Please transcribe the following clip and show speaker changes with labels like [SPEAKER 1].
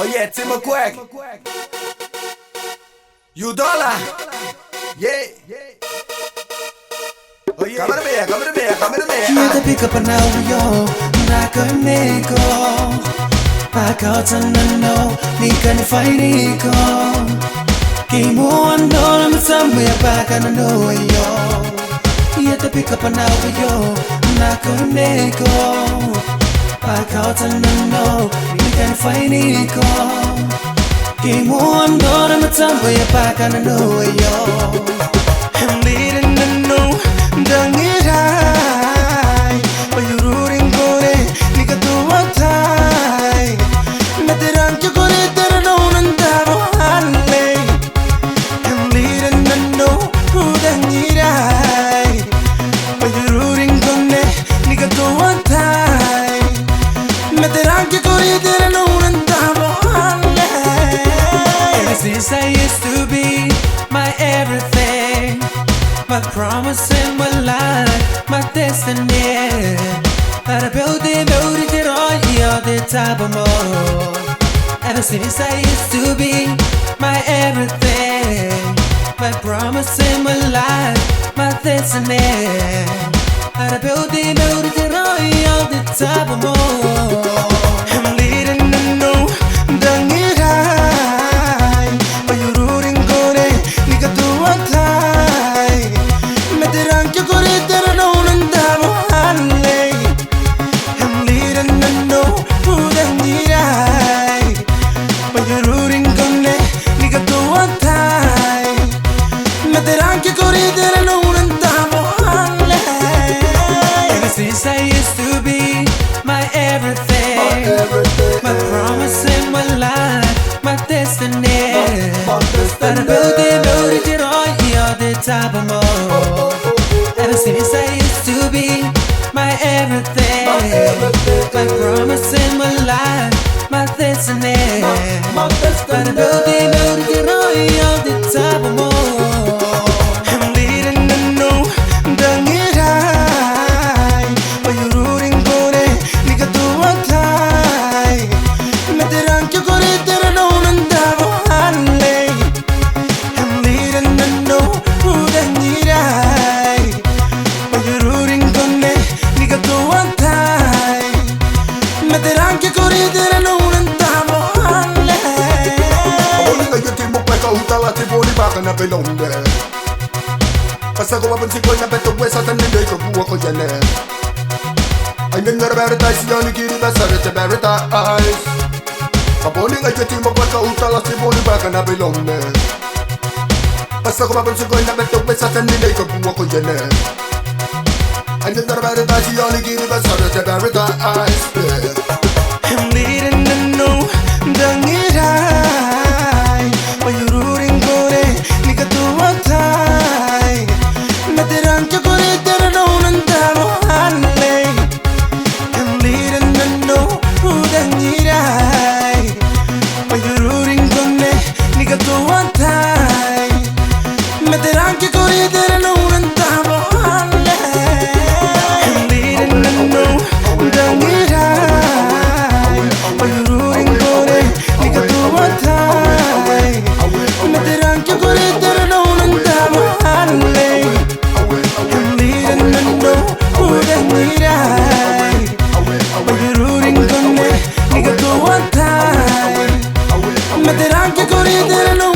[SPEAKER 1] Oh yeah, Timo Quack. You dollar. Yeah. Oh yeah. Come to me, come to me, come to me.
[SPEAKER 2] You the pick up an audio, nakameko. Pakautanano, nikanifainiko. Kimuando na msambu ya paka na no yo. You the pick up an audio, nakameko. Pakautanano, nikanifainiko. Kimuando na msambu ya paka na no yo. I'm leading the no, dangirai. Payururing gore, nikatuwatai. Natirang kyo gore terano nandaro hanlay. I'm leading the no, dangirai. Payururing gore, nikatuwatai. Natirang kyo gore terano nandaro hanlay. Ever since I used to be my everything, my promise and my life, my destiny. That I built it all, you're the type of more. Ever since I used to be my everything, my promise and my life, my destiny. That I built it all, you're the type of more. I'm leading the no, dangirai. Payururing gore, nikatuwatai. Natirang kyo gore terano nandaro hanlay. I'm leading the no, dangirai. Payururing gore, nikatuwatai. Natirang kyo gore terano nandaro hanlay. Ever since I used to be my everything, my promise and my life, my destiny. That I built it all, you're the type of more. Ever since I used to be my everything, my promise and my life, my destiny. That I built it all, you're the type of more. I'm leading the no, dangirai. Payururing gore, nikatuwatai. Natirang kyo gore terano nandaro hanlay. I'm leading the no, dangirai. Payururing gore, nikatuwatai. Natirang kyo gore terano nandaro hanlay.
[SPEAKER 1] Paboling ay Timo Quack, utala tiboli baka na belonde. Pasago wapan sikoy na beto wesa taninday kabuwa ko yan eh. Ay nangyara paradise yan ikiribasara sa paradise. Paboling ay Timo Quack, utala tiboli baka na belonde. Pasago wapan sikoy na beto wesa taninday kabuwa ko yan eh. Ay nangyara paradise yan ikiribasara sa paradise.
[SPEAKER 2] I'm leading the no, dangirai. Payururing gore, nikatuwatai. Natirang kyo gore terano nandaro hanlay. I'm leading the no, dangirai. Payururing gore, nikatuwatai. Natirang kyo gore terano nandaro hanlay. I'm leading the no, dangirai. Payururing gore, nikatuwatai. Natirang kyo gore terano nandaro hanlay. I'm leading the no, dangirai. Payururing gore, nikatuwatai. Natirang kyo gore terano